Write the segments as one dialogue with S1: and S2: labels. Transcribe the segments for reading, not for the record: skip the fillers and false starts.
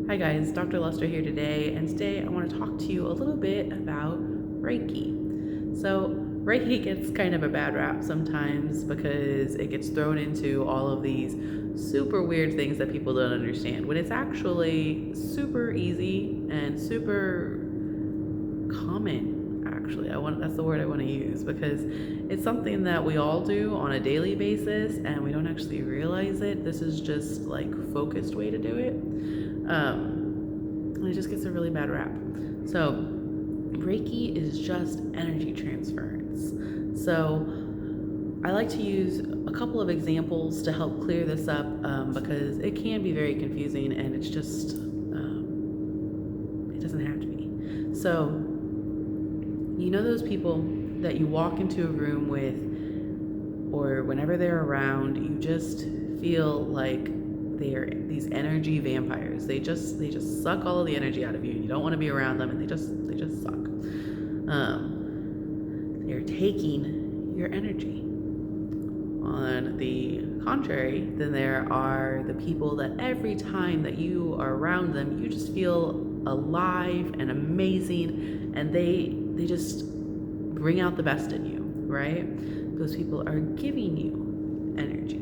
S1: Hi guys, Dr. Lester here today, and today I want to talk to you a little bit about Reiki. So, Reiki gets kind of a bad rap sometimes because it gets thrown into all of these super weird things that people don't understand, when it's actually super easy and super common. That's the word I want to use, because it's something that we all do on a daily basis and we don't actually realize it. This is just like focused way to do it. And it just gets a really bad rap. So Reiki is just energy transference. So I like to use a couple of examples to help clear this up, because it can be very confusing, and it's just it doesn't have to be. So you know those people that you walk into a room with, or whenever they're around, you just feel like they're these energy vampires. They just suck all of the energy out of you. You don't want to be around them, and they just suck. They're taking your energy. On the contrary, then there are the people that every time that you are around them, you just feel alive and amazing, and they just bring out the best in you, right? Those people are giving you energy.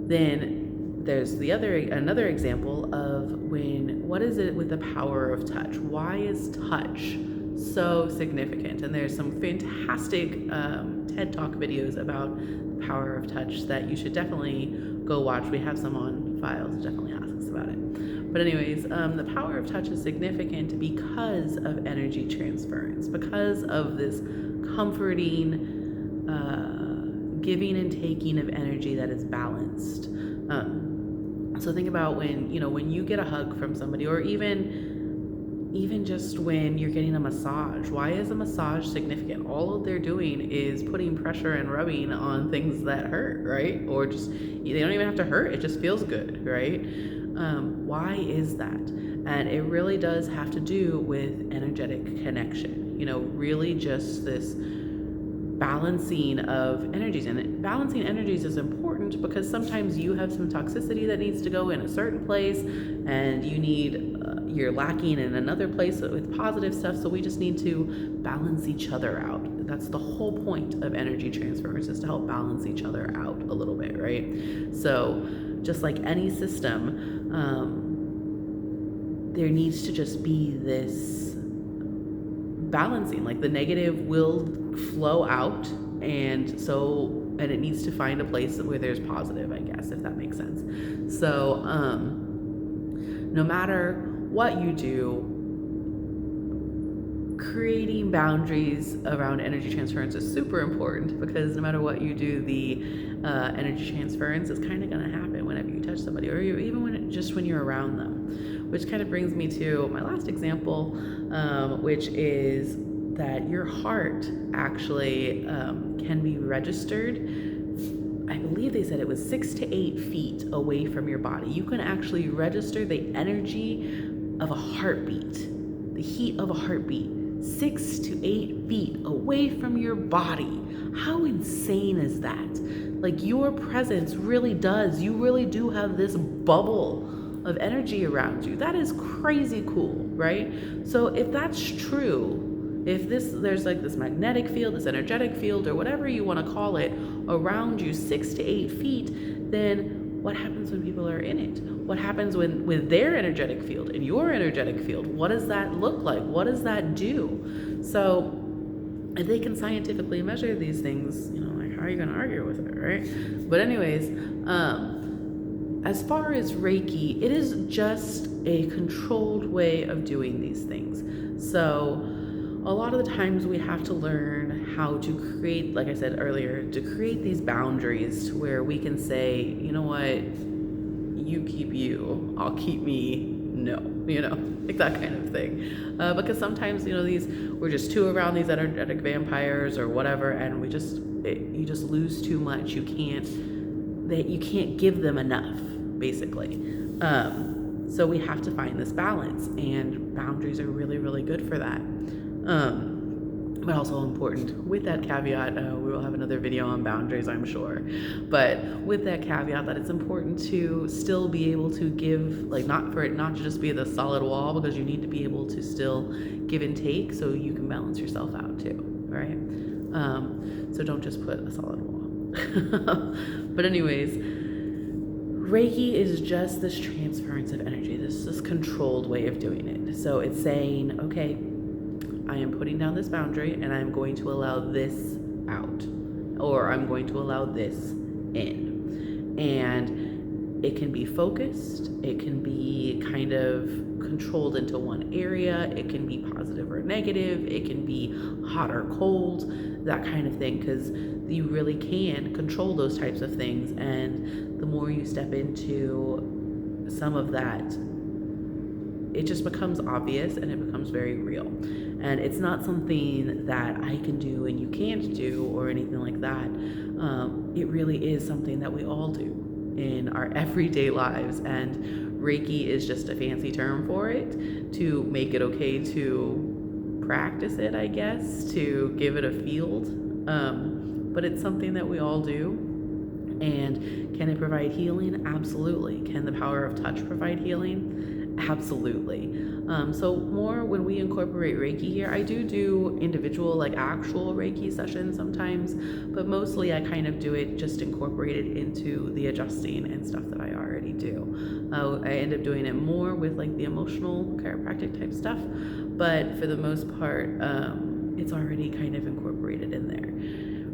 S1: Then there's another example of what is it with the power of touch? Why is touch so significant? And there's some fantastic TED Talk videos about the power of touch that you should definitely go watch. We have some on file, so definitely ask us about it. But anyways, the power of touch is significant because of energy transference, because of this comforting giving and taking of energy that is balanced. So think about when you get a hug from somebody, or even just when you're getting a massage. Why is a massage significant? All they're doing is putting pressure and rubbing on things that hurt, right? Or just, they don't even have to hurt, it just feels good, right? Why is that? And it really does have to do with energetic connection. Really just this balancing of energies. And balancing energies is important because sometimes you have some toxicity that needs to go in a certain place, and you're lacking in another place with positive stuff. So we just need to balance each other out. That's the whole point of energy transference, is to help balance each other out a little bit, right? So just like any system, there needs to just be this balancing. Like the negative will flow out, and it needs to find a place where there's positive, I guess, if that makes sense. So no matter what you do, creating boundaries around energy transference is super important, because no matter what you do, the energy transference is kind of going to happen whenever you touch somebody, or even when you're around them. Which kind of brings me to my last example, which is that your heart actually can be registered. I believe they said it was 6 to 8 feet away from your body. You can actually register the energy of a heartbeat, the heat of a heartbeat, 6 to 8 feet away from your body. How insane is that? Like, your presence you really do have this bubble of energy around you. That is crazy cool, right? So if that's true, if there's like this magnetic field, this energetic field, or whatever you want to call it, around you 6 to 8 feet, then what happens when people are in it? What happens with their energetic field and your energetic field? What does that look like? What does that do? So if they can scientifically measure these things, like, how are you going to argue with it, right? But anyways, as far as Reiki, it is just a controlled way of doing these things. So a lot of the times we have to learn how to create, like I said earlier, to create these boundaries where we can say, you know what, you keep you, I'll keep me, no, like that kind of thing. Because sometimes, we're just too around these energetic vampires or whatever, and you just lose too much. You can't give them enough, basically. So we have to find this balance, and boundaries are really, really good for that. but also important. With that caveat, we will have another video on boundaries, I'm sure. But with that caveat, that it's important to still be able to give, like, not for it not to just be the solid wall, because you need to be able to still give and take so you can balance yourself out too, right? So don't just put a solid wall. But anyways, Reiki is just this transference of energy, this controlled way of doing it. So it's saying, okay, I am putting down this boundary and I'm going to allow this out, or I'm going to allow this in. And it can be focused, it can be kind of controlled into one area, it can be positive or negative, it can be hot or cold, that kind of thing, because you really can control those types of things. And the more you step into some of that, it just becomes obvious and it becomes very real. And it's not something that I can do and you can't do or anything like that. It really is something that we all do in our everyday lives. And Reiki is just a fancy term for it, to make it okay to practice it, I guess, to give it a field. But it's something that we all do. And can it provide healing? Absolutely. Can the power of touch provide healing? Absolutely. So more when we incorporate Reiki here, I do individual, like actual Reiki sessions sometimes, but mostly I kind of do it just incorporated into the adjusting and stuff that I already do. I end up doing it more with like the emotional chiropractic type stuff, but for the most part, it's already kind of incorporated in there.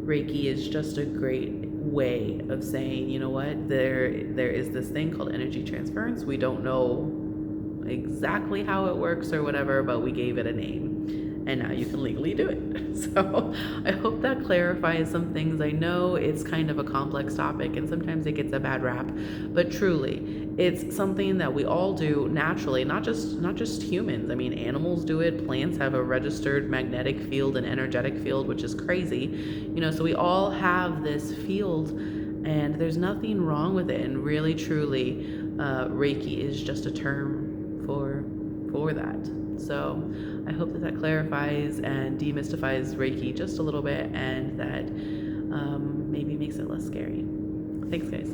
S1: Reiki is just a great way of saying, you know what, there is this thing called energy transference. We don't know exactly how it works or whatever, but we gave it a name, and now you can legally do it. So I hope that clarifies some things. I know it's kind of a complex topic and sometimes it gets a bad rap, but truly it's something that we all do naturally, not just humans. I mean, animals do it, plants have a registered magnetic field and energetic field, which is crazy, so we all have this field and there's nothing wrong with it. And really truly, Reiki is just a term for that. So I hope that clarifies and demystifies Reiki just a little bit, and that maybe makes it less scary. Thanks, guys.